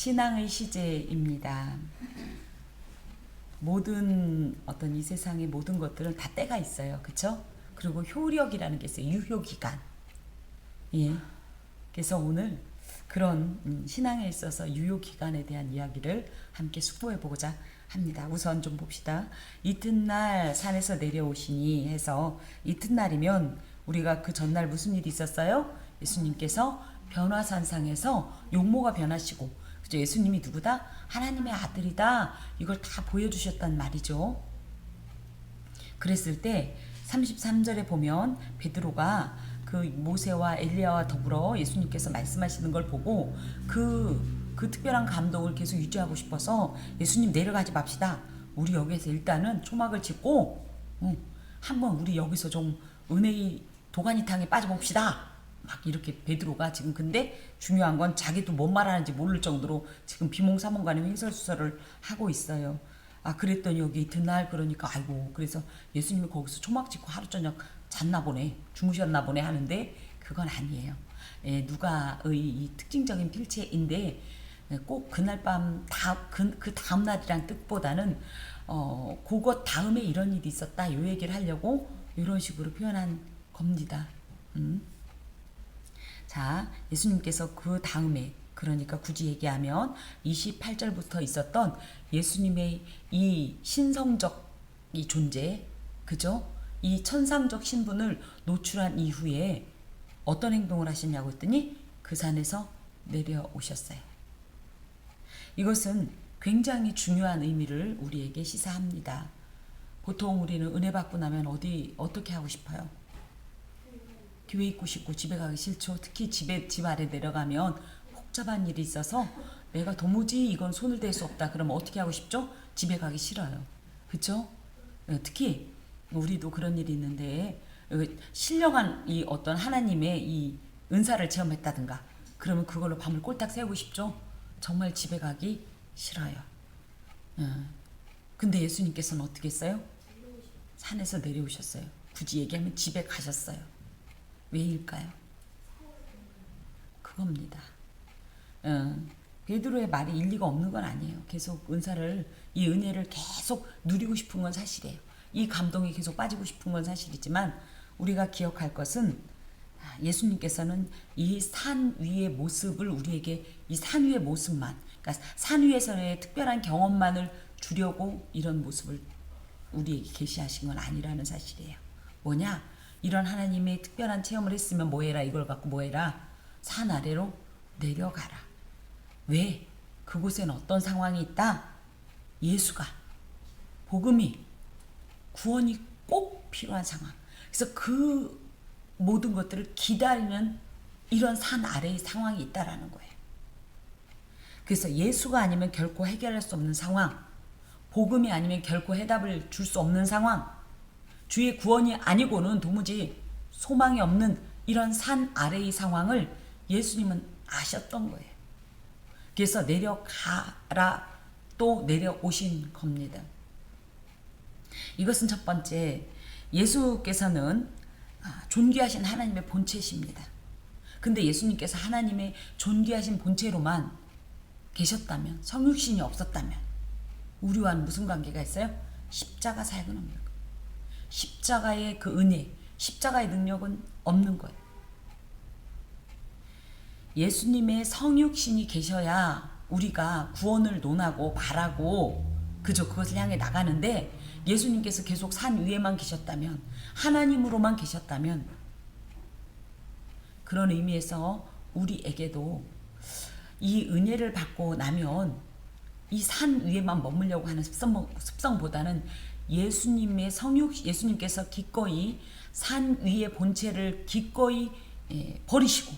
신앙의 시제입니다. 모든 어떤 이 세상의 모든 것들은 다 때가 있어요. 그렇죠? 그리고 효력이라는 게 있어요. 유효기간. 예. 그래서 오늘 그런 신앙에 있어서 유효기간에 대한 이야기를 함께 숙고해 보고자 합니다. 우선 좀 봅시다. 이튿날 산에서 내려오시니 해서 이튿날이면 우리가 그 전날 무슨 일이 있었어요? 예수님께서 변화산상에서 용모가 변하시고, 그죠? 예수님이 누구다? 하나님의 아들이다. 이걸 다 보여주셨단 말이죠. 그랬을 때 33절에 보면 베드로가 그 모세와 엘리야와 더불어 예수님께서 말씀하시는 걸 보고 그 특별한 감동을 계속 유지하고 싶어서 예수님 내려가지 맙시다. 우리 여기에서 일단은 초막을 짓고 한번 우리 여기서 좀 은혜의 도가니탕에 빠져봅시다. 막 이렇게 베드로가 지금, 근데 중요한 건 자기도 뭔 말하는지 모를 정도로 지금 비몽사몽간에 횡설수설을 하고 있어요. 아, 그랬더니 여기 이튿날 그러니까 아이고, 그래서 예수님이 거기서 초막 짓고 하루 저녁 잤나 보네, 주무셨나 보네 하는데 그건 아니에요. 예, 누가의 이 특징적인 필체인데 꼭 그날 밤 그 다음 날이란 뜻보다는 그것 다음에 이런 일이 있었다 요 얘기를 하려고 이런 식으로 표현한 겁니다. 자, 예수님께서 그 다음에, 그러니까 굳이 얘기하면 28절부터 있었던 예수님의 이 신성적 이 존재, 그죠? 이 천상적 신분을 노출한 이후에 어떤 행동을 하시냐고 했더니 그 산에서 내려오셨어요. 이것은 굉장히 중요한 의미를 우리에게 시사합니다. 보통 우리는 은혜 받고 나면 어떻게 하고 싶어요? 교회 있고 싶고 집에 가기 싫죠. 특히 집 아래 내려가면 복잡한 일이 있어서 내가 도무지 이건 손을 댈 수 없다. 그러면 어떻게 하고 싶죠? 집에 가기 싫어요. 그렇죠? 특히 우리도 그런 일이 있는데 신령한 이 어떤 하나님의 이 은사를 체험했다든가 그러면 그걸로 밤을 꼴딱 새우고 싶죠? 정말 집에 가기 싫어요. 근데 예수님께서는 어떻게 했어요? 산에서 내려오셨어요. 굳이 얘기하면 집에 가셨어요. 왜일까요? 그겁니다. 베드로의 말이 일리가 없는 건 아니에요. 계속 이 은혜를 계속 누리고 싶은 건 사실이에요. 이 감동에 계속 빠지고 싶은 건 사실이지만 우리가 기억할 것은 예수님께서는 이 산 위의 모습을 우리에게, 이 산 위의 모습만, 그러니까 산 위에서의 특별한 경험만을 주려고 이런 모습을 우리에게 계시하신 건 아니라는 사실이에요. 뭐냐? 이런 하나님의 특별한 체험을 했으면 뭐해라, 이걸 갖고 뭐해라? 산 아래로 내려가라. 왜? 그곳에는 어떤 상황이 있다? 예수가, 복음이, 구원이 꼭 필요한 상황. 그래서 그 모든 것들을 기다리는 이런 산 아래의 상황이 있다라는 거예요. 그래서 예수가 아니면 결코 해결할 수 없는 상황, 복음이 아니면 결코 해답을 줄 수 없는 상황, 주의 구원이 아니고는 도무지 소망이 없는 이런 산 아래의 상황을 예수님은 아셨던 거예요. 그래서 내려가라 또 내려오신 겁니다. 이것은 첫 번째, 예수께서는 존귀하신 하나님의 본체십니다. 근데 예수님께서 하나님의 존귀하신 본체로만 계셨다면, 성육신이 없었다면 우리와는 무슨 관계가 있어요? 십자가 사역은 없는 거예요. 십자가의 그 은혜, 십자가의 능력은 없는 거예요. 예수님의 성육신이 계셔야 우리가 구원을 논하고 바라고 그저 그것을 향해 나가는데, 예수님께서 계속 산 위에만 계셨다면, 하나님으로만 계셨다면, 그런 의미에서 우리에게도 이 은혜를 받고 나면 이 산 위에만 머물려고 하는 습성보다는 예수님께서 기꺼이 산 위의 본체를 기꺼이 버리시고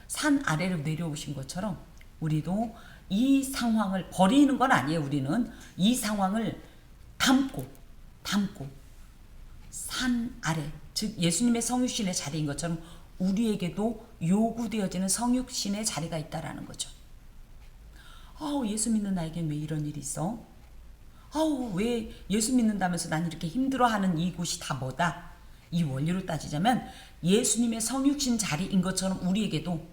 산 아래로 내려오신 것처럼 우리도 이 상황을 버리는 건 아니에요. 우리는 이 상황을 담고 산 아래, 즉 예수님의 성육신의 자리인 것처럼 우리에게도 요구되어지는 성육신의 자리가 있다라는 거죠. 예수 믿는 나에겐 왜 이런 일이 있어? 왜 예수 믿는다면서 난 이렇게 힘들어하는 이곳이 다 뭐다? 이 원리로 따지자면 예수님의 성육신 자리인 것처럼 우리에게도,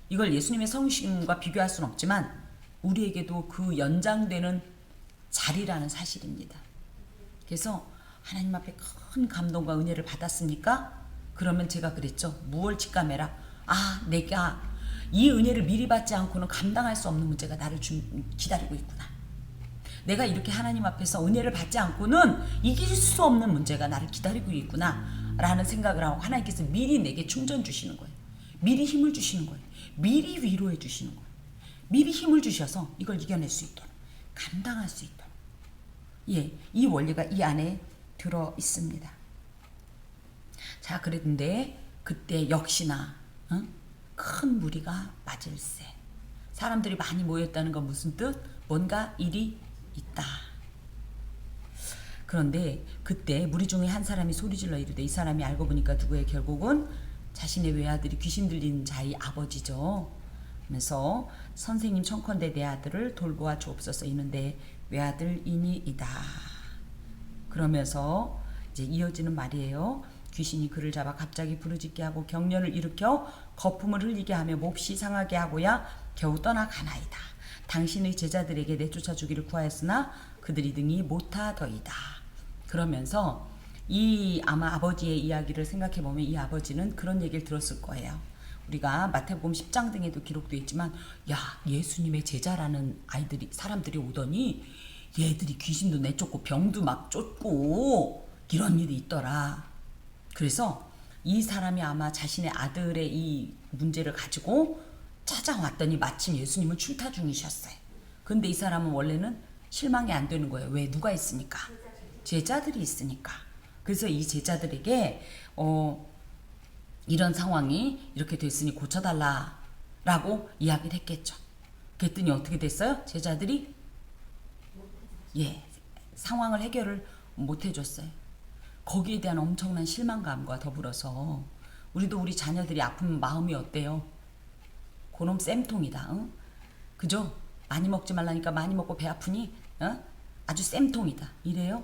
이걸 예수님의 성육신과 비교할 수는 없지만 우리에게도 그 연장되는 자리라는 사실입니다. 그래서 하나님 앞에 큰 감동과 은혜를 받았습니까? 그러면 제가 그랬죠. 무얼 직감해라. 내가 이 은혜를 미리 받지 않고는 감당할 수 없는 문제가 나를 기다리고 있구나. 내가 이렇게 하나님 앞에서 은혜를 받지 않고는 이길 수 없는 문제가 나를 기다리고 있구나 라는 생각을 하고 하나님께서 미리 내게 충전 주시는 거예요. 미리 힘을 주시는 거예요. 미리 위로해 주시는 거예요. 미리 힘을 주셔서 이걸 이겨낼 수 있도록, 감당할 수 있도록. 이 원리가 이 안에 들어 있습니다. 자, 그랬는데 그때 역시나 큰 무리가 맞을세. 사람들이 많이 모였다는 건 무슨 뜻? 뭔가 일이 있다. 그런데 그때 무리 중에 한 사람이 소리질러 이르되, 이 사람이 알고 보니까 누구의, 결국은 자신의 외아들이 귀신 들린 자의 아버지죠. 그래서 선생님 청컨대 내 아들을 돌보아 주옵소서. 이는데 외아들이니이다. 그러면서 이제 이어지는 말이에요. 귀신이 그를 잡아 갑자기 부르짖게 하고 경련을 일으켜 거품을 흘리게 하며 몹시 상하게 하고야 겨우 떠나가나이다. 당신의 제자들에게 내쫓아 주기를 구하였으나 그들이 등이 못하더이다. 그러면서 이 아마 아버지의 이야기를 생각해 보면 이 아버지는 그런 얘기를 들었을 거예요. 우리가 마태복음 10장 등에도 기록되어 있지만, 야, 예수님의 제자라는 사람들이 오더니 얘들이 귀신도 내쫓고 병도 막 쫓고 이런 일이 있더라. 그래서 이 사람이 아마 자신의 아들의 이 문제를 가지고 찾아왔더니 마침 예수님은 출타 중이셨어요. 근데 이 사람은 원래는 실망이 안 되는 거예요. 왜? 누가 있으니까? 제자들이 있으니까. 그래서 이 제자들에게 이런 상황이 이렇게 됐으니 고쳐달라라고 이야기를 했겠죠. 그랬더니 어떻게 됐어요? 제자들이 상황을 해결을 못 해줬어요. 거기에 대한 엄청난 실망감과 더불어서 우리도 우리 자녀들이 아프면 마음이 어때요? 그놈 쌤통이다. 응? 그죠? 많이 먹지 말라니까 많이 먹고 배 아프니 아주 쌤통이다. 이래요?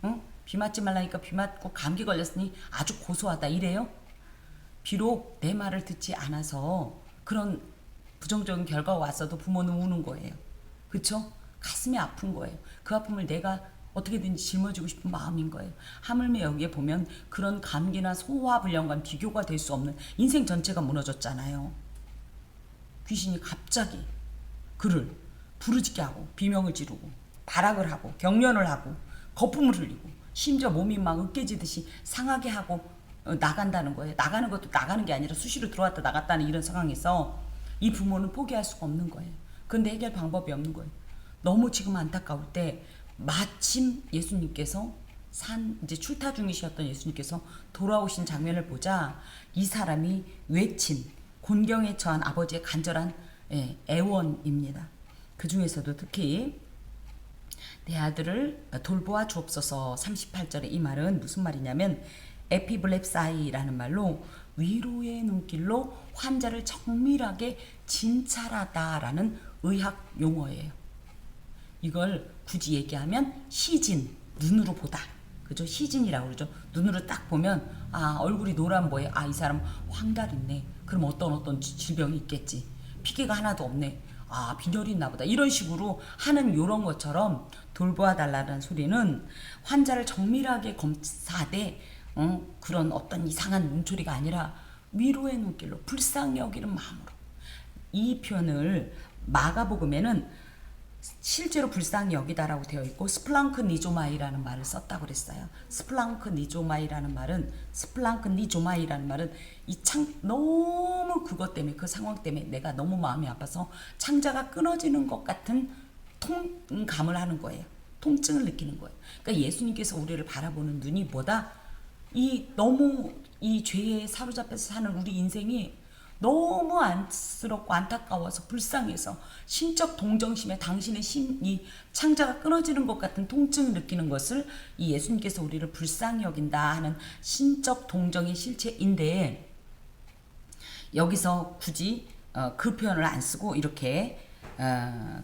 응? 비 맞지 말라니까 비 맞고 감기 걸렸으니 아주 고소하다. 이래요? 비록 내 말을 듣지 않아서 그런 부정적인 결과가 왔어도 부모는 우는 거예요. 그쵸? 가슴이 아픈 거예요. 그 아픔을 내가 어떻게든지 짊어지고 싶은 마음인 거예요. 하물며 여기에 보면 그런 감기나 소화불량과는 비교가 될 수 없는 인생 전체가 무너졌잖아요. 귀신이 갑자기 그를 부르짖게 하고 비명을 지르고 발악을 하고 경련을 하고 거품을 흘리고 심지어 몸이 막 으깨지듯이 상하게 하고 나간다는 거예요. 나가는 것도 나가는 게 아니라 수시로 들어왔다 나갔다는 이런 상황에서 이 부모는 포기할 수가 없는 거예요. 근데 해결 방법이 없는 거예요. 너무 지금 안타까울 때 마침 예수님께서 이제 출타 중이셨던 예수님께서 돌아오신 장면을 보자 이 사람이 외친 곤경에 처한 아버지의 간절한 애원입니다. 그 중에서도 특히 내 아들을 돌보아 주옵소서 38절에 이 말은 무슨 말이냐면 에피블랩사이라는 말로 위로의 눈길로 환자를 정밀하게 진찰하다라는 의학 용어예요. 이걸 굳이 얘기하면 시진, 눈으로 보다. 그죠? 시진이라고 그러죠. 눈으로 딱 보면 얼굴이 노란 뭐예요? 이 사람 황달 있네. 그럼 어떤 질병이 있겠지. 피계가 하나도 없네. 빈혈이 있나 보다. 이런 식으로 하는 요런 것처럼 돌보아 달라는 소리는 환자를 정밀하게 검사하되 그런 어떤 이상한 눈초리가 아니라 위로의 눈길로 불쌍히 여기는 마음으로. 이 표현을 마가복음에는 실제로 불쌍히 여기다라고 되어 있고 스플랑크 니조마이라는 말을 썼다고 그랬어요. 스플랑크 니조마이라는 말은 너무 그것 때문에 그 상황 때문에 내가 너무 마음이 아파서 창자가 끊어지는 것 같은 통감을 하는 거예요. 통증을 느끼는 거예요. 그러니까 예수님께서 우리를 바라보는 눈이 뭐다? 너무 이 죄에 사로잡혀서 사는 우리 인생이 너무 안쓰럽고 안타까워서 불쌍해서 신적 동정심에 당신의 이 창자가 끊어지는 것 같은 통증을 느끼는 것을 이 예수님께서 우리를 불쌍히 여긴다 하는 신적 동정의 실체인데, 여기서 굳이 그 표현을 안 쓰고 이렇게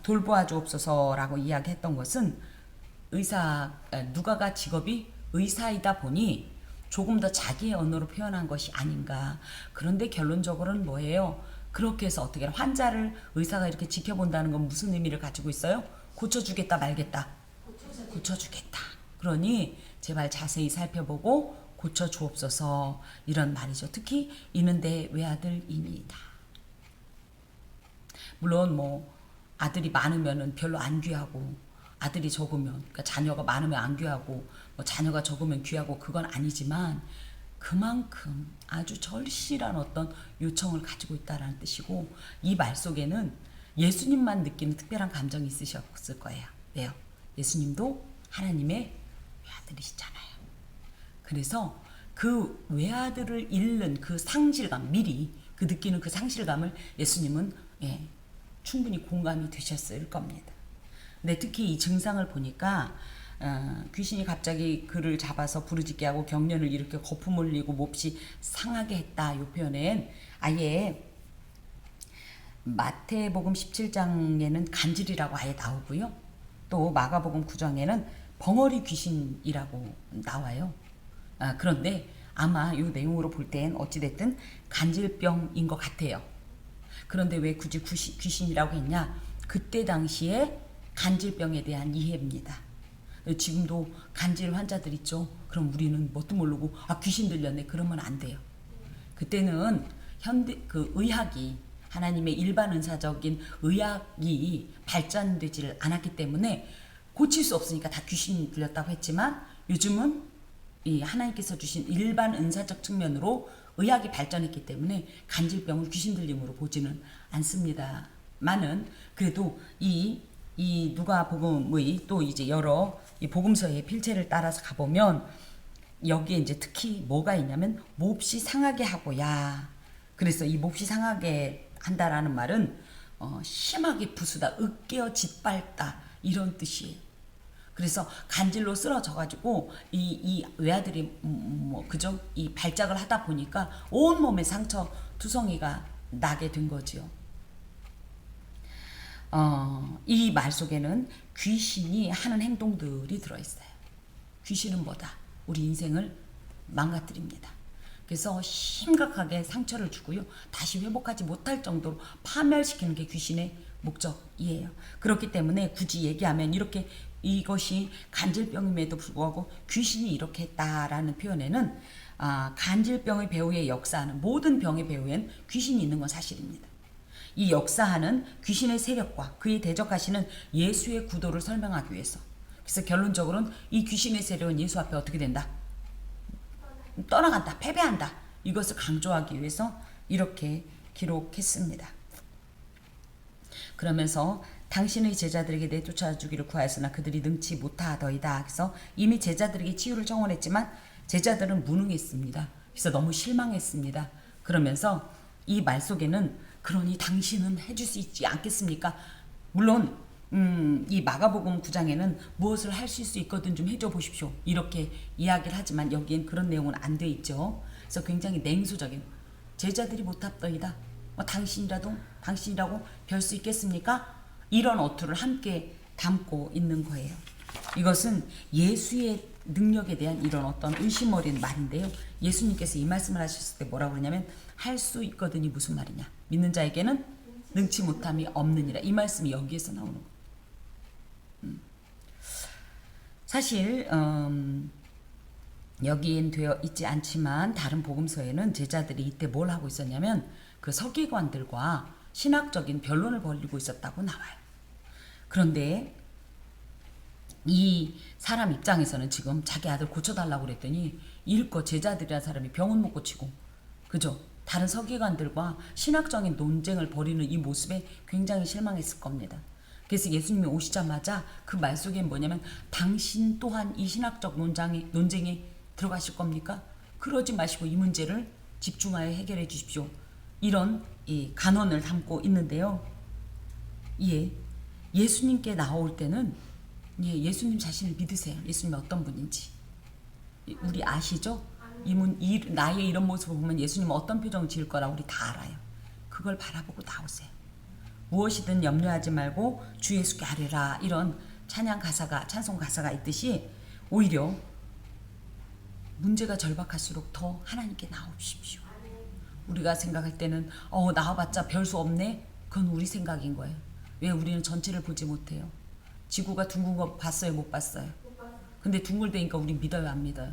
돌보아 주옵소서라고 이야기했던 것은 누가가 직업이 의사이다 보니 조금 더 자기의 언어로 표현한 것이 아닌가. 그런데 결론적으로는 뭐예요? 그렇게 해서 어떻게 환자를 의사가 이렇게 지켜본다는 건 무슨 의미를 가지고 있어요? 고쳐주겠다 말겠다. 고쳐주겠다. 그러니 제발 자세히 살펴보고 고쳐주옵소서 이런 말이죠. 특히 이는 내 외아들이니이다. 물론 뭐 아들이 많으면은 별로 안 귀하고 아들이 적으면 그러니까 자녀가 많으면 안 귀하고 뭐 자녀가 적으면 귀하고 그건 아니지만 그만큼 아주 절실한 어떤 요청을 가지고 있다라는 뜻이고 이 말 속에는 예수님만 느끼는 특별한 감정이 있으셨을 거예요. 왜요? 예수님도 하나님의 외아들이시잖아요. 그래서 그 외아들을 잃는 그 상실감 미리 그 느끼는 그 상실감을 예수님은 충분히 공감이 되셨을 겁니다. 근데 특히 이 증상을 보니까 귀신이 갑자기 그를 잡아서 부르짖게 하고 경련을 일으켜 거품을 흘리고 몹시 상하게 했다. 이 표현엔 아예 마태복음 17장에는 간질이라고 아예 나오고요. 또 마가복음 9장에는 벙어리 귀신이라고 나와요. 그런데 아마 이 내용으로 볼 땐 어찌됐든 간질병인 것 같아요. 그런데 왜 굳이 귀신이라고 했냐? 그때 당시에 간질병에 대한 이해입니다. 지금도 간질 환자들 있죠. 그럼 우리는 뭣도 모르고 귀신 들렸네. 그러면 안 돼요. 그때는 현대 그 의학이 하나님의 일반 은사적인 의학이 발전되지를 않았기 때문에 고칠 수 없으니까 다 귀신 들렸다고 했지만 요즘은 이 하나님께서 주신 일반 은사적 측면으로 의학이 발전했기 때문에 간질병을 귀신 들림으로 보지는 않습니다만은 그래도 이 누가복음의 또 이제 여러 이 복음서의 필체를 따라서 가보면 여기에 이제 특히 뭐가 있냐면 몹시 상하게 하고야. 그래서 이 몹시 상하게 한다라는 말은 심하게 부수다, 으깨어 짓밟다 이런 뜻이에요. 그래서 간질로 쓰러져가지고 이 외아들이 그죠? 이 발작을 하다 보니까 온 몸에 상처 투성이가 나게 된 거죠. 이 말 속에는 귀신이 하는 행동들이 들어있어요. 귀신은 뭐다? 우리 인생을 망가뜨립니다. 그래서 심각하게 상처를 주고요. 다시 회복하지 못할 정도로 파멸시키는 게 귀신의 목적이에요. 그렇기 때문에 굳이 얘기하면 이렇게 이것이 간질병임에도 불구하고 귀신이 이렇게 했다라는 표현에는 간질병의 배후에 역사하는 모든 병의 배후엔 귀신이 있는 건 사실입니다. 이 역사하는 귀신의 세력과 그에 대적하시는 예수의 구도를 설명하기 위해서. 그래서 결론적으로는 이 귀신의 세력은 예수 앞에 어떻게 된다? 떠나간다, 패배한다. 이것을 강조하기 위해서 이렇게 기록했습니다. 그러면서 당신의 제자들에게 내쫓아 주기를 구하였으나 그들이 능치 못하더이다. 그래서 이미 제자들에게 치유를 청원했지만 제자들은 무능했습니다. 그래서 너무 실망했습니다. 그러면서 이 말 속에는 그러니 당신은 해줄 수 있지 않겠습니까? 물론 이 마가복음 9장에는 무엇을 하실 수 있거든 좀 해줘 보십시오. 이렇게 이야기를 하지만 여기엔 그런 내용은 안 돼 있죠. 그래서 굉장히 냉소적인 제자들이 못합더이다. 당신이라고 별 수 있겠습니까? 이런 어투를 함께 담고 있는 거예요. 이것은 예수의 능력에 대한 이런 어떤 의심 어린 말인데요. 예수님께서 이 말씀을 하셨을 때 뭐라고 그러냐면 할 수 있거든이 무슨 말이냐. 믿는 자에게는 능치 못함이 없느니라. 이 말씀이 여기에서 나오는 거예요. 사실 여기엔 되어 있지 않지만 다른 복음서에는 제자들이 이때 뭘 하고 있었냐면 그 서기관들과 신학적인 변론을 벌이고 있었다고 나와요. 그런데 이 사람 입장에서는 지금 자기 아들 고쳐달라고 그랬더니 일껏 제자들이라는 사람이 병은 못 고치고 그죠? 다른 서기관들과 신학적인 논쟁을 벌이는 이 모습에 굉장히 실망했을 겁니다. 그래서 예수님이 오시자마자 그 말 속에 뭐냐면 당신 또한 이 신학적 논쟁에 들어가실 겁니까? 그러지 마시고 이 문제를 집중하여 해결해 주십시오. 이런 이 간언을 담고 있는데요. 예수님께 나올 때는 예수님 자신을 믿으세요. 예수님이 어떤 분인지. 우리 아시죠? 나의 이런 모습을 보면 예수님은 어떤 표정을 지을 거라 우리 다 알아요. 그걸 바라보고 나오세요. 무엇이든 염려하지 말고 주 예수께 아뢰라. 이런 찬송 가사가 있듯이 오히려 문제가 절박할수록 더 하나님께 나오십시오. 우리가 생각할 때는 나와봤자 별 수 없네. 그건 우리 생각인 거예요. 왜 우리는 전체를 보지 못해요? 지구가 둥근 거 봤어요? 못 봤어요? 근데 둥글대니까 우리 믿어요? 안 믿어요?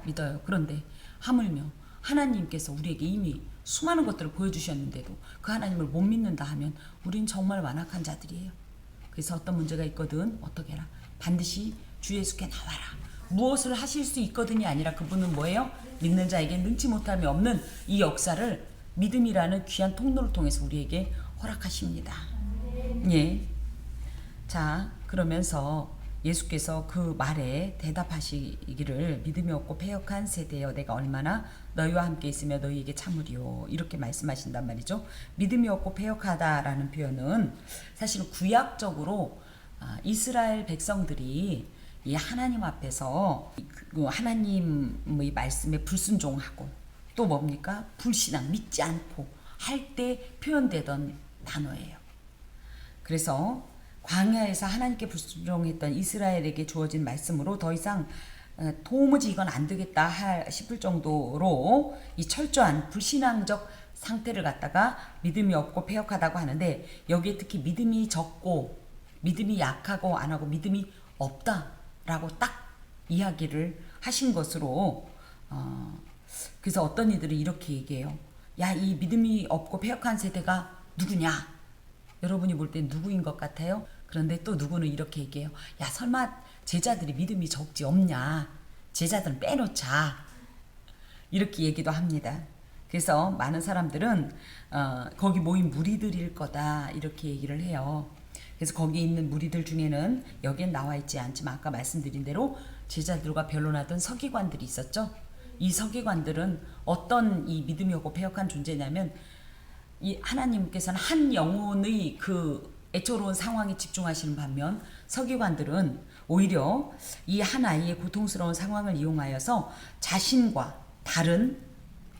믿어요. 그런데 하물며 하나님께서 우리에게 이미 수많은 것들을 보여주셨는데도 그 하나님을 못 믿는다 하면 우린 정말 완악한 자들이에요. 그래서 어떤 문제가 있거든 어떻게 해라? 반드시 주 예수께 나와라. 무엇을 하실 수 있거든이 아니라 그분은 뭐예요? 믿는 자에게 능치 못함이 없는 이 역사를 믿음이라는 귀한 통로를 통해서 우리에게 허락하십니다. 예. 자, 그러면서 예수께서 그 말에 대답하시기를 믿음이 없고 패역한 세대여 내가 얼마나 너희와 함께 있으며 너희에게 참으리요 이렇게 말씀하신단 말이죠. 믿음이 없고 패역하다라는 표현은 사실은 구약적으로 이스라엘 백성들이 이 하나님 앞에서 하나님의 말씀에 불순종하고 또 뭡니까? 불신앙, 믿지 않고 할 때 표현되던 단어예요. 그래서 광야에서 하나님께 불순종했던 이스라엘에게 주어진 말씀으로 더 이상 도무지 이건 안 되겠다 싶을 정도로 이 철저한 불신앙적 상태를 갖다가 믿음이 없고 패역하다고 하는데 여기에 특히 믿음이 적고 믿음이 약하고 안 하고 믿음이 없다라고 딱 이야기를 하신 것으로 그래서 어떤 이들이 이렇게 얘기해요. 야, 이 믿음이 없고 패역한 세대가 누구냐? 여러분이 볼 때 누구인 것 같아요? 그런데 또 누구는 이렇게 얘기해요. 야, 설마 제자들이 믿음이 적지 없냐? 제자들은 빼놓자. 이렇게 얘기도 합니다. 그래서 많은 사람들은 거기 모인 무리들일 거다 이렇게 얘기를 해요. 그래서 거기 있는 무리들 중에는 여기엔 나와 있지 않지만 아까 말씀드린 대로 제자들과 변론하던 서기관들이 있었죠. 이 서기관들은 어떤 이 믿음이 없고 패역한 존재냐면 이 하나님께서는 한 영혼의 그 애처로운 상황에 집중하시는 반면 서기관들은 오히려 이 한 아이의 고통스러운 상황을 이용하여서 자신과 다른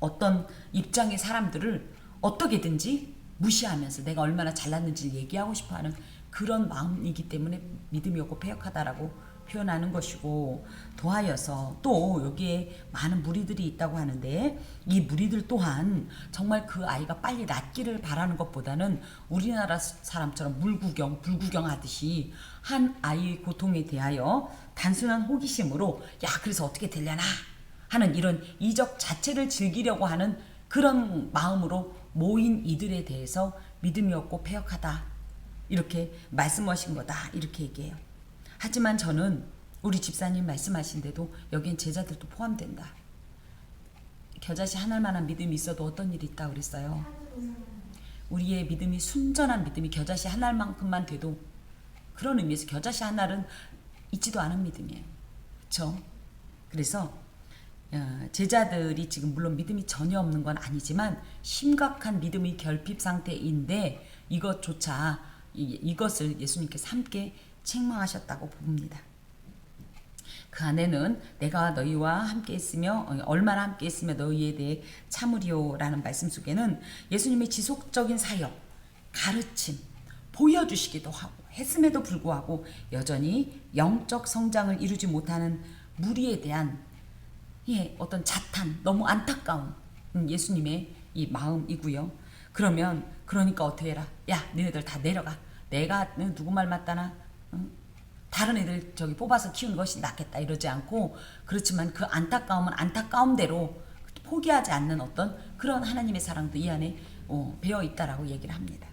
어떤 입장의 사람들을 어떻게든지 무시하면서 내가 얼마나 잘났는지 얘기하고 싶어하는 그런 마음이기 때문에 믿음이 없고 패역하다라고 표현하는 것이고 더하여서 또 여기에 많은 무리들이 있다고 하는데 이 무리들 또한 정말 그 아이가 빨리 낫기를 바라는 것보다는 우리나라 사람처럼 물구경 불구경 하듯이 한 아이의 고통에 대하여 단순한 호기심으로 야 그래서 어떻게 되려나 하는 이런 이적 자체를 즐기려고 하는 그런 마음으로 모인 이들에 대해서 믿음이 없고 패역하다 이렇게 말씀하신 거다 이렇게 얘기해요. 하지만 저는 우리 집사님 말씀하신데도 여기엔 제자들도 포함된다. 겨자씨 하나만한 믿음이 있어도 어떤 일이 있다고 그랬어요? 우리의 믿음이 순전한 믿음이 겨자씨 하나만큼만 돼도 그런 의미에서 겨자씨 하나는 있지도 않은 믿음이에요. 그렇죠? 그래서 제자들이 지금 물론 믿음이 전혀 없는 건 아니지만 심각한 믿음의 결핍 상태인데 이것조차 이것을 예수님께서 함께 책망하셨다고 봅니다. 그 안에는 내가 너희와 함께 있으며 얼마나 함께 있으며 너희에 대해 참으리오라는 말씀 속에는 예수님의 지속적인 사역, 가르침, 보여주시기도 하고 했음에도 불구하고 여전히 영적 성장을 이루지 못하는 무리에 대한 어떤 자탄, 너무 안타까운 예수님의 이 마음이고요. 그러니까 어떻게 해라. 야, 너희들 다 내려가. 내가 누구 말 맞다나 다른 애들 저기 뽑아서 키우는 것이 낫겠다 이러지 않고 그렇지만 그 안타까움은 안타까움대로 포기하지 않는 어떤 그런 하나님의 사랑도 이 안에 배어 있다라고 얘기를 합니다.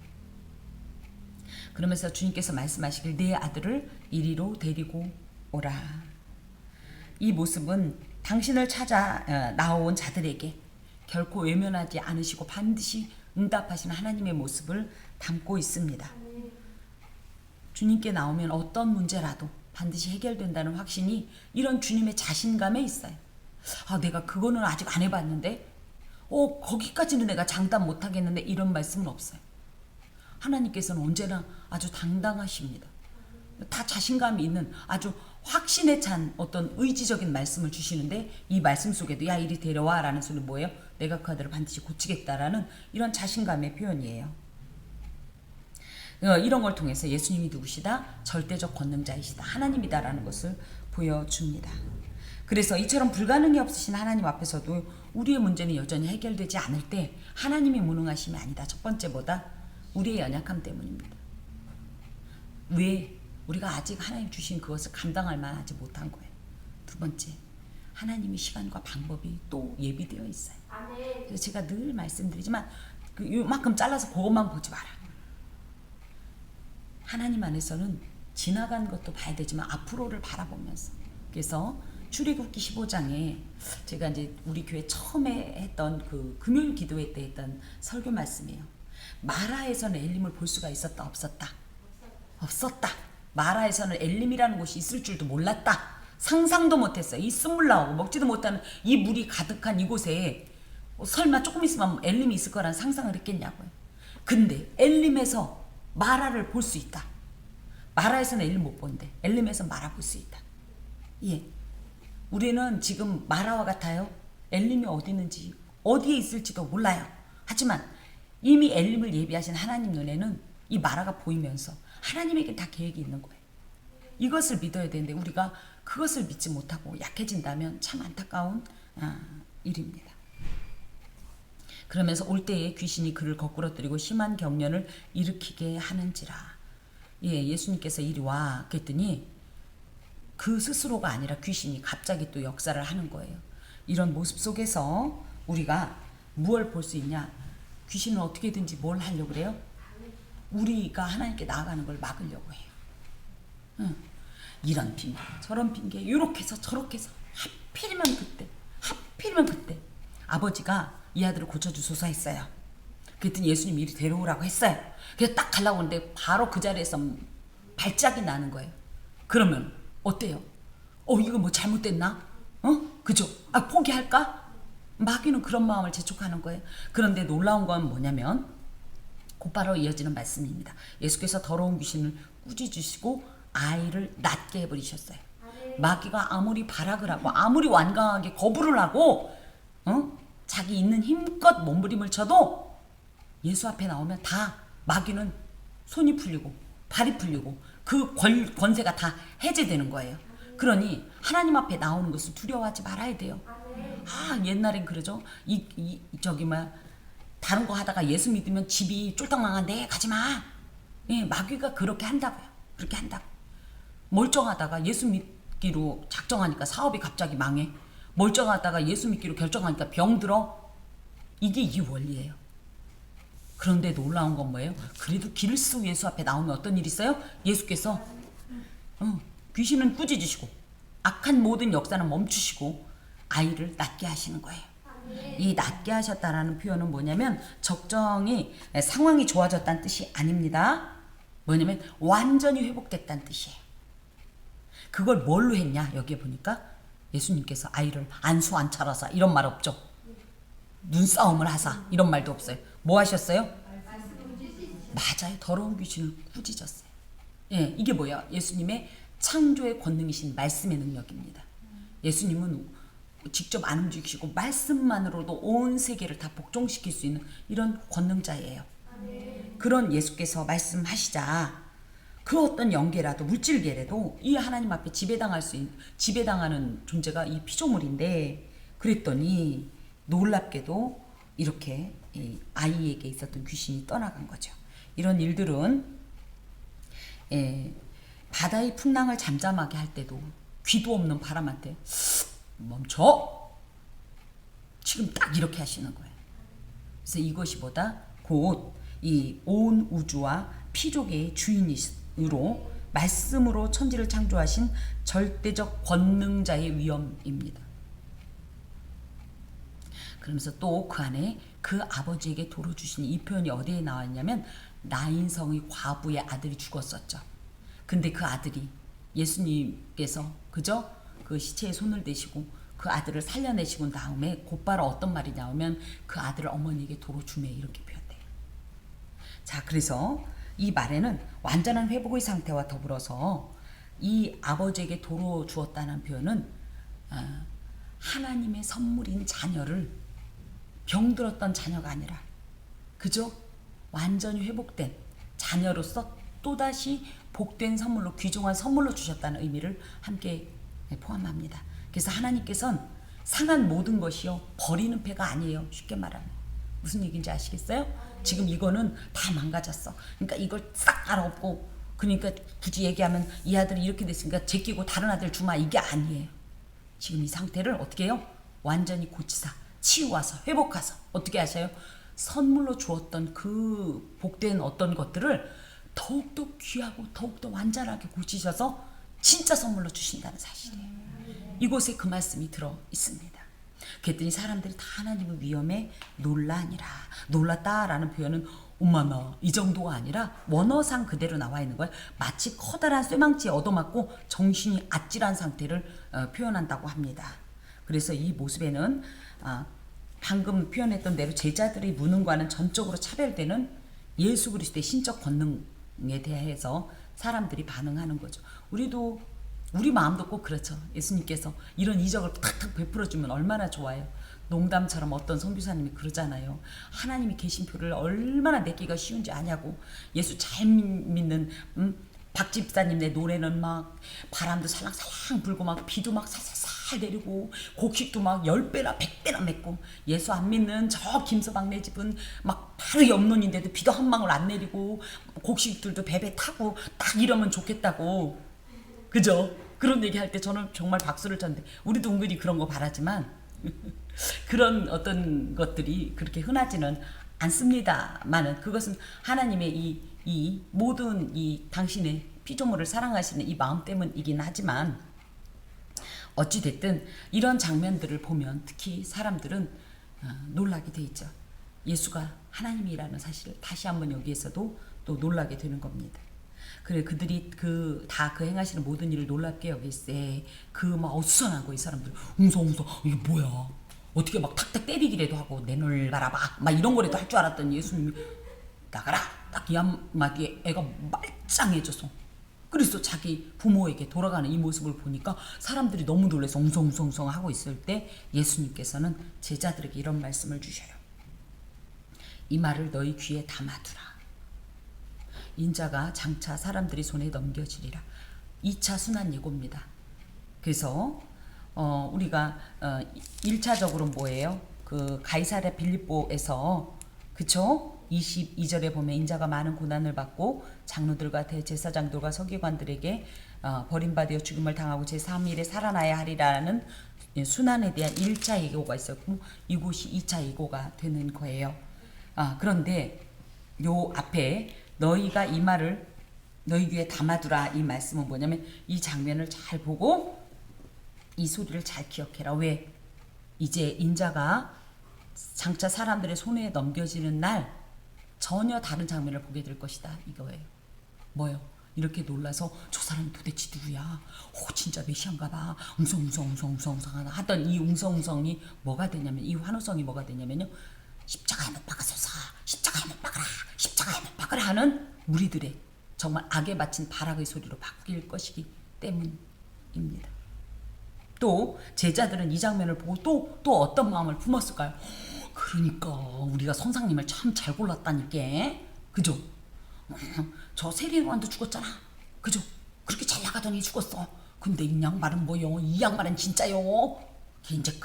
그러면서 주님께서 말씀하시길 내 아들을 이리로 데리고 오라. 이 모습은 당신을 찾아 나온 자들에게 결코 외면하지 않으시고 반드시 응답하시는 하나님의 모습을 담고 있습니다. 주님께 나오면 어떤 문제라도 반드시 해결된다는 확신이 이런 주님의 자신감에 있어요. 아, 내가 그거는 아직 안 해봤는데 거기까지는 내가 장담 못하겠는데 이런 말씀은 없어요. 하나님께서는 언제나 아주 당당하십니다. 다 자신감이 있는 아주 확신에 찬 어떤 의지적인 말씀을 주시는데 이 말씀 속에도 야 이리 데려와 라는 소리는 뭐예요? 내가 그 아들을 반드시 고치겠다라는 이런 자신감의 표현이에요. 이런 걸 통해서 예수님이 누구시다? 절대적 권능자이시다. 하나님이다라는 것을 보여줍니다. 그래서 이처럼 불가능이 없으신 하나님 앞에서도 우리의 문제는 여전히 해결되지 않을 때 하나님이 무능하심이 아니다. 첫 번째보다 우리의 연약함 때문입니다. 왜? 우리가 아직 하나님 주신 그것을 감당할 만하지 못한 거예요. 두 번째, 하나님의 시간과 방법이 또 예비되어 있어요. 그래서 제가 늘 말씀드리지만 요만큼 잘라서 그것만 보지 마라. 하나님 안에서는 지나간 것도 봐야 되지만 앞으로를 바라보면서. 그래서 출애굽기 15장에 제가 이제 우리 교회 처음에 했던 그 금요일 기도회 때 했던 설교 말씀이에요. 마라에서는 엘림을 볼 수가 있었다 없었다? 없었다. 마라에서는 엘림이라는 곳이 있을 줄도 몰랐다. 상상도 못했어요. 이 쓴물 나오고 먹지도 못하는 이 물이 가득한 이곳에 설마 조금 있으면 엘림이 있을 거라는 상상을 했겠냐고요. 근데 엘림에서 마라를 볼 수 있다. 마라에서는 엘림 못 본대. 엘림에서 마라 볼 수 있다. 예. 우리는 지금 마라와 같아요. 엘림이 어디 있는지 어디에 있을지도 몰라요. 하지만 이미 엘림을 예비하신 하나님 눈에는 이 마라가 보이면서 하나님에게 다 계획이 있는 거예요. 이것을 믿어야 되는데 우리가 그것을 믿지 못하고 약해진다면 참 안타까운 일입니다. 그러면서 올 때에 귀신이 그를 거꾸러뜨리고 심한 경련을 일으키게 하는지라. 예, 예수님께서 이리 와 그랬더니 그 스스로가 아니라 귀신이 갑자기 또 역사를 하는 거예요. 이런 모습 속에서 우리가 무엇을 볼 수 있냐? 귀신은 어떻게든지 뭘 하려고 그래요? 우리가 하나님께 나아가는 걸 막으려고 해요. 이런 핑계, 저런 핑계, 이렇게 해서 저렇게 해서 하필이면 그때 아버지가 이 아들을 고쳐주소서 했어요. 그랬더니 예수님 이리 데려오라고 했어요. 그래서 딱 가려고 하는데 바로 그 자리에서 발작이 나는 거예요. 그러면 어때요? 이거 뭐 잘못됐나? 그죠? 포기할까? 마귀는 그런 마음을 재촉하는 거예요. 그런데 놀라운 건 뭐냐면 곧바로 이어지는 말씀입니다. 예수께서 더러운 귀신을 꾸짖으시고 아이를 낫게 해버리셨어요. 마귀가 아무리 발악을 하고 아무리 완강하게 거부를 하고 자기 있는 힘껏 몸부림을 쳐도 예수 앞에 나오면 다 마귀는 손이 풀리고 발이 풀리고 그 권세가 다 해제되는 거예요. 그러니 하나님 앞에 나오는 것을 두려워하지 말아야 돼요. 옛날엔 그러죠. 다른 거 하다가 예수 믿으면 집이 쫄딱 망한데 가지 마. 예, 마귀가 그렇게 한다고요. 그렇게 한다고. 멀쩡하다가 예수 믿기로 작정하니까 사업이 갑자기 망해. 멀쩡하다가 예수 믿기로 결정하니까 병들어. 이게 이 원리예요. 그런데 놀라운 건 뭐예요? 그래도 길을 쓰고 예수 앞에 나오면 어떤 일이 있어요? 예수께서 귀신은 꾸짖으시고 악한 모든 역사는 멈추시고 아이를 낫게 하시는 거예요. 이 낫게 하셨다라는 표현은 뭐냐면 적정히 상황이 좋아졌다는 뜻이 아닙니다. 뭐냐면 완전히 회복됐다는 뜻이에요. 그걸 뭘로 했냐? 여기에 보니까 예수님께서 아이를 안수 안 차라사 이런 말 없죠. 눈싸움을 하사 이런 말도 없어요. 뭐 하셨어요? 맞아요. 더러운 귀신을 꾸짖었어요. 예, 이게 뭐야? 예수님의 창조의 권능이신 말씀의 능력입니다. 예수님은 직접 안 움직이시고 말씀만으로도 온 세계를 다 복종시킬 수 있는 이런 권능자예요. 그런 예수께서 말씀하시자 그 어떤 영계라도 물질계라도 이 하나님 앞에 지배당하는 존재가 이 피조물인데 그랬더니 놀랍게도 이렇게 이 아이에게 있었던 귀신이 떠나간 거죠. 이런 일들은 바다의 풍랑을 잠잠하게 할 때도 귀도 없는 바람한테 멈춰! 지금 딱 이렇게 하시는 거예요. 그래서 이것이 보다 곧 이 온 우주와 피조계의 주인이로 말씀으로 천지를 창조하신 절대적 권능자의 위엄입니다. 그러면서 또 그 안에 그 아버지에게 도로 주신 이 표현이 어디에 나와 있냐면 나인성의 과부의 아들이 죽었었죠. 근데 그 아들이 예수님께서 그저 그 시체에 손을 대시고 그 아들을 살려내시고 다음에 곧바로 어떤 말이 나오면 그 아들을 어머니에게 도로 주매 이렇게 표현돼요. 자, 그래서 이 말에는 완전한 회복의 상태와 더불어서 이 아버지에게 도로 주었다는 표현은 하나님의 선물인 자녀를 병들었던 자녀가 아니라 그저 완전히 회복된 자녀로서 또다시 복된 선물로 귀중한 선물로 주셨다는 의미를 함께 포함합니다. 그래서 하나님께서는 상한 모든 것이요 버리는 패가 아니에요. 쉽게 말하면 무슨 얘기인지 아시겠어요? 지금 이거는 다 망가졌어. 그러니까 이걸 싹 갈아엎고, 그러니까 굳이 얘기하면 이 아들이 이렇게 됐으니까 제끼고 다른 아들 주마, 이게 아니에요. 지금 이 상태를 어떻게 해요? 완전히 고치사 치유와서 회복하서 어떻게 하셔요? 선물로 주었던 그 복된 어떤 것들을 더욱더 귀하고 더욱더 완전하게 고치셔서 진짜 선물로 주신다는 사실이에요. 이곳에 그 말씀이 들어 있습니다. 그랬더니 사람들이 다 하나님의 위엄에 놀라니라. 놀랐다라는 표현은 엄마나 이 정도가 아니라 원어상 그대로 나와 있는 거예요. 마치 커다란 쇠망치에 얻어맞고 정신이 아찔한 상태를 표현한다고 합니다. 그래서 이 모습에는 방금 표현했던 대로 제자들의 무능과는 전적으로 차별되는 예수 그리스도의 신적 권능에 대해서 사람들이 반응하는 거죠. 우리 마음도 꼭 그렇죠. 예수님께서 이런 이적을 탁탁 베풀어주면 얼마나 좋아요. 농담처럼 어떤 선교사님이 그러잖아요. 하나님이 계신표를 얼마나 내기가 쉬운지 아냐고. 예수 잘 믿는 박 집사님네 노래는 막 바람도 살랑살랑 불고 막 비도 막 살살살 내리고 곡식도 막 10배나 100배나 맺고, 예수 안 믿는 저 김서방네 집은 막 바로 옆론인데도 비도 한 방울 안 내리고 곡식들도 배배 타고 딱 이러면 좋겠다고. 그죠? 그런 얘기할 때 저는 정말 박수를 쳤는데, 우리도 은근히 그런 거 바라지만 그런 어떤 것들이 그렇게 흔하지는 않습니다만은, 그것은 하나님의 이 모든 이 당신의 피조물을 사랑하시는 이 마음 때문이긴 하지만, 어찌 됐든 이런 장면들을 보면 특히 사람들은 놀라게 돼 있죠. 예수가 하나님이라는 사실을 다시 한번 여기에서도 또 놀라게 되는 겁니다. 그래, 그들이 다 그 행하시는 모든 일을 놀랍게 여길세 그 막 어수선하고 이 사람들 웅성웅성 이게 뭐야, 어떻게 막 탁탁 때리기라도 하고 내놓으라봐 막 이런 거라도 할 줄 알았더니 예수님이 나가라 딱 이 한마디에 애가 말짱해져서, 그래서 자기 부모에게 돌아가는 이 모습을 보니까 사람들이 너무 놀라서 웅성웅성 하고 있을 때 예수님께서는 제자들에게 이런 말씀을 주셔요. 이 말을 너희 귀에 담아두라. 인자가 장차 사람들이 손에 넘겨지리라. 2차 순환 예고입니다. 그래서 우리가 1차적으로 뭐예요? 그 가이사랴 빌립보에서, 그쵸? 22절에 보면 인자가 많은 고난을 받고 장로들과 대제사장들과 서기관들에게 버림받아 죽임을 당하고 제3일에 살아나야 하리라는 순환에 대한 1차 예고가 있었고, 이곳이 2차 예고가 되는 거예요. 그런데 요 앞에 너희가 이 말을 너희 귀에 담아두라, 이 말씀은 뭐냐면 이 장면을 잘 보고 이 소리를 잘 기억해라. 왜? 이제 인자가 장차 사람들의 손에 넘겨지는 날 전혀 다른 장면을 보게 될 것이다, 이거예요. 뭐요? 이렇게 놀라서 저 사람이 도대체 누구야? 진짜 메시아인가 봐. 웅성웅성 하던 이 웅성웅성이 뭐가 되냐면, 이 환호성이 뭐가 되냐면요, 십자가에 못 박아서서 십자가에 못 박아라, 십자가에 못 박아라 하는 무리들의 정말 악에 바친 발악의 소리로 바뀔 것이기 때문입니다. 또 제자들은 이 장면을 보고 또 어떤 마음을 품었을까요? 그러니까 우리가 선상님을 참 잘 골랐다니까. 그죠? 저 세리요한도 죽었잖아. 그죠? 그렇게 잘 나가더니 죽었어. 근데 이 양말은 뭐요? 이 양말은 진짜요? 이제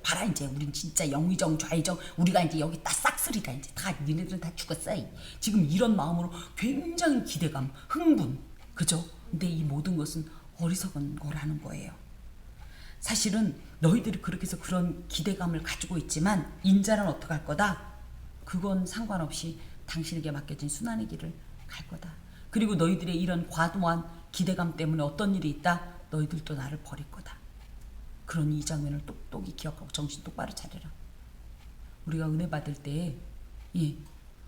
봐라, 이제 우린 진짜 영의정 좌의정 우리가 이제 여기 딱 싹쓸이다. 이제 다 니네들은 다 죽었어. 지금 이런 마음으로 굉장히 기대감, 흥분, 그죠? 근데 이 모든 것은 어리석은 거라는 거예요. 사실은 너희들이 그렇게 해서 그런 기대감을 가지고 있지만 인자는 어떻게 할 거다? 그건 상관없이 당신에게 맡겨진 순환의 길을 갈 거다. 그리고 너희들의 이런 과도한 기대감 때문에 어떤 일이 있다? 너희들도 나를 버릴 거다. 그런 이 장면을 똑똑히 기억하고 정신 똑바로 차려라. 우리가 은혜 받을 때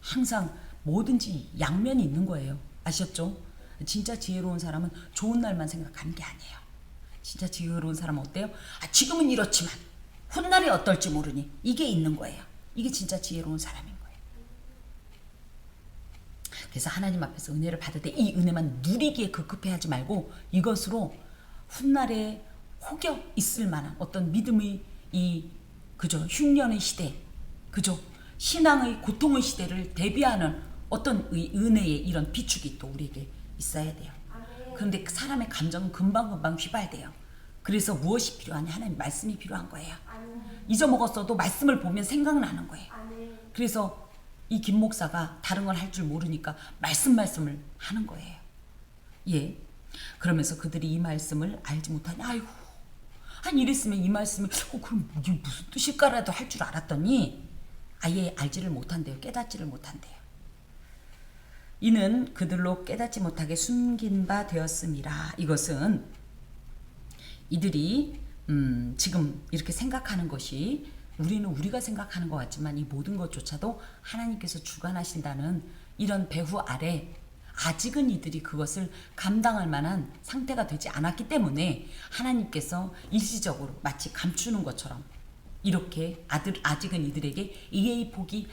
항상 뭐든지 양면이 있는 거예요. 아셨죠? 진짜 지혜로운 사람은 좋은 날만 생각하는 게 아니에요. 진짜 지혜로운 사람은 어때요? 지금은 이렇지만 훗날이 어떨지 모르니 이게 있는 거예요. 이게 진짜 지혜로운 사람인 거예요. 그래서 하나님 앞에서 은혜를 받을 때 이 은혜만 누리기에 급급해하지 말고 이것으로 훗날에 혹여 있을 만한 어떤 믿음의 그죠, 흉년의 시대, 그죠, 신앙의 고통의 시대를 대비하는 어떤 은혜의 이런 비축이 또 우리에게 있어야 돼요. 그런데 그 사람의 감정은 금방금방 휘발돼요. 그래서 무엇이 필요하냐? 하나님 말씀이 필요한 거예요. 잊어먹었어도 말씀을 보면 생각나는 거예요. 그래서 이 김 목사가 다른 걸 할 줄 모르니까 말씀을 하는 거예요. 예. 그러면서 그들이 이 말씀을 알지 못하니 아이고 한 이랬으면 이 말씀을 그럼 이게 무슨 뜻일까라도 할 줄 알았더니 아예 알지를 못한대요. 깨닫지를 못한대요. 이는 그들로 깨닫지 못하게 숨긴 바 되었음이라. 이것은 이들이 지금 이렇게 생각하는 것이 우리는 우리가 생각하는 것 같지만 이 모든 것조차도 하나님께서 주관하신다는 이런 배후 아래 아직은 이들이 그것을 감당할 만한 상태가 되지 않았기 때문에 하나님께서 일시적으로 마치 감추는 것처럼 이렇게 아직은 이들에게 이해의 폭이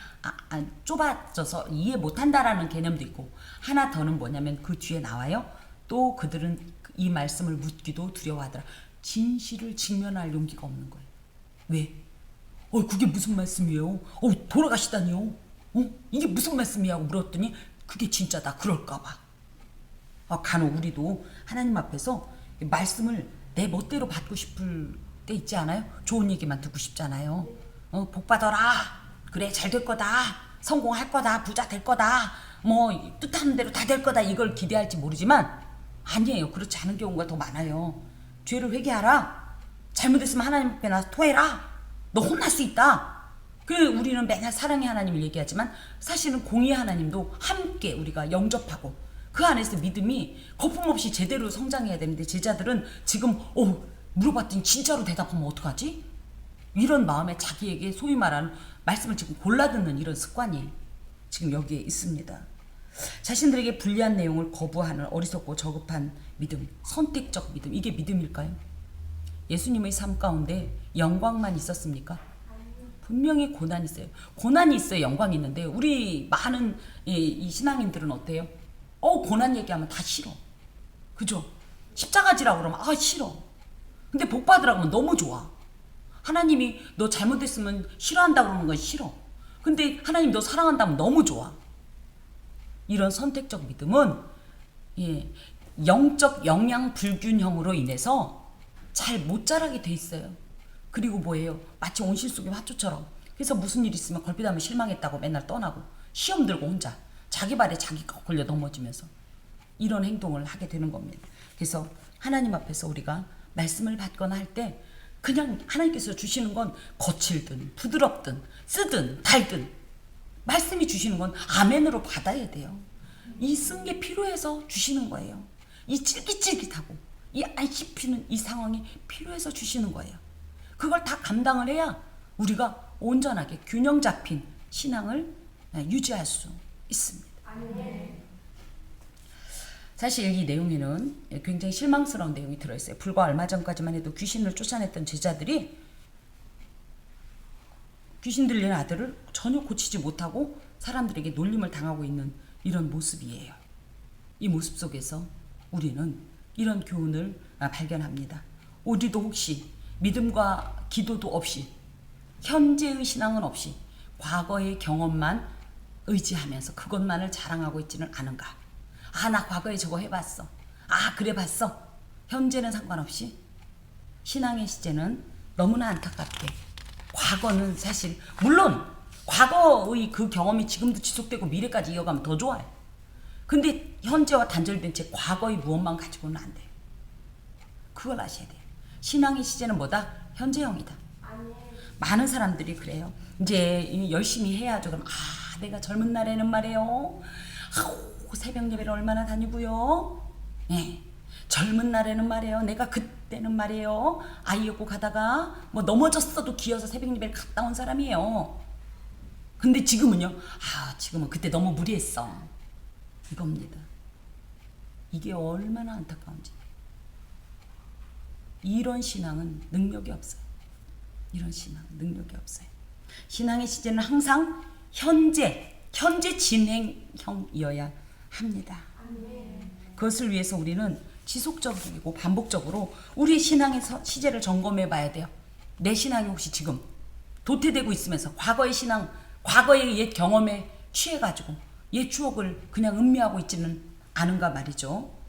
좁아져서 이해 못한다라는 개념도 있고, 하나 더는 뭐냐면 그 뒤에 나와요. 또 그들은 이 말씀을 묻기도 두려워하더라. 진실을 직면할 용기가 없는 거예요. 왜? 그게 무슨 말씀이에요? 돌아가시다니요? 이게 무슨 말씀이냐고 물었더니 그게 진짜다 그럴까봐. 간혹 우리도 하나님 앞에서 말씀을 내 멋대로 받고 싶을 때 있지 않아요? 좋은 얘기만 듣고 싶잖아요. 복 받아라. 그래 잘 될 거다. 성공할 거다. 부자 될 거다. 뭐 뜻하는 대로 다 될 거다. 이걸 기대할지 모르지만 아니에요. 그렇지 않은 경우가 더 많아요. 죄를 회개하라. 잘못했으면 하나님 앞에 나서 토해라. 너 혼날 수 있다. 우리는 맨날 사랑의 하나님을 얘기하지만 사실은 공의의 하나님도 함께 우리가 영접하고 그 안에서 믿음이 거품없이 제대로 성장해야 되는데 제자들은 지금 물어봤더니 진짜로 대답하면 어떡하지? 이런 마음에 자기에게 소위 말하는 말씀을 지금 골라듣는 이런 습관이 지금 여기에 있습니다. 자신들에게 불리한 내용을 거부하는 어리석고 저급한 믿음, 선택적 믿음, 이게 믿음일까요? 예수님의 삶 가운데 영광만 있었습니까? 분명히 고난이 있어요. 고난이 있어야 영광이 있는데 우리 많은 이 신앙인들은 어때요? 고난 얘기하면 다 싫어. 그죠? 십자가 지라고 그러면 싫어. 근데 복 받으라고 하면 너무 좋아. 하나님이 너 잘못했으면 싫어한다고 그러는 건 싫어. 근데 하나님 너 사랑한다면 너무 좋아. 이런 선택적 믿음은 영적 영양 불균형으로 인해서 잘 못 자라게 돼 있어요. 그리고 뭐예요? 마치 온실 속의 화초처럼. 그래서 무슨 일 있으면 걸핏하면 실망했다고 맨날 떠나고 시험 들고 혼자 자기 발에 자기가 걸려 넘어지면서 이런 행동을 하게 되는 겁니다. 그래서 하나님 앞에서 우리가 말씀을 받거나 할 때 그냥 하나님께서 주시는 건 거칠든 부드럽든 쓰든 달든 말씀이 주시는 건 아멘으로 받아야 돼요. 이 쓴 게 필요해서 주시는 거예요. 이 찔깃찔깃하고 이 안 씹히는 이 상황이 필요해서 주시는 거예요. 그걸 다 감당을 해야 우리가 온전하게 균형 잡힌 신앙을 유지할 수 있습니다. 사실 이 내용에는 굉장히 실망스러운 내용이 들어있어요. 불과 얼마 전까지만 해도 귀신을 쫓아냈던 제자들이 귀신 들린 아들을 전혀 고치지 못하고 사람들에게 놀림을 당하고 있는 이런 모습이에요. 이 모습 속에서 우리는 이런 교훈을 발견합니다. 우리도 혹시 믿음과 기도도 없이 현재의 신앙은 없이 과거의 경험만 의지하면서 그것만을 자랑하고 있지는 않은가? 나 과거에 저거 해봤어. 그래 봤어. 현재는 상관없이 신앙의 시제는 너무나 안타깝게 과거는 사실 물론 과거의 그 경험이 지금도 지속되고 미래까지 이어가면 더 좋아요. 근데 현재와 단절된 채 과거의 무엇만 가지고는 안 돼요. 그걸 아셔야 돼요. 신앙의 시제는 뭐다? 현재형이다. 많은 사람들이 그래요. 이제 열심히 해야죠. 그럼 내가 젊은 날에는 말이에요. 새벽 예배를 얼마나 다니고요. 젊은 날에는 말이에요. 내가 그때는 말이에요. 아이 업고 가다가 뭐 넘어졌어도 기어서 새벽 예배를 갔다 온 사람이에요. 근데 지금은요. 지금은 그때 너무 무리했어. 이겁니다. 이게 얼마나 안타까운지. 이런 신앙은 능력이 없어요. 이런 신앙은 능력이 없어요. 신앙의 시제는 항상 현재 진행형이어야 합니다. 그것을 위해서 우리는 지속적이고 반복적으로 우리 신앙의 시제를 점검해 봐야 돼요. 내 신앙이 혹시 지금 도태되고 있으면서 과거의 신앙, 과거의 옛 경험에 취해가지고 옛 추억을 그냥 음미하고 있지는 않은가 말이죠.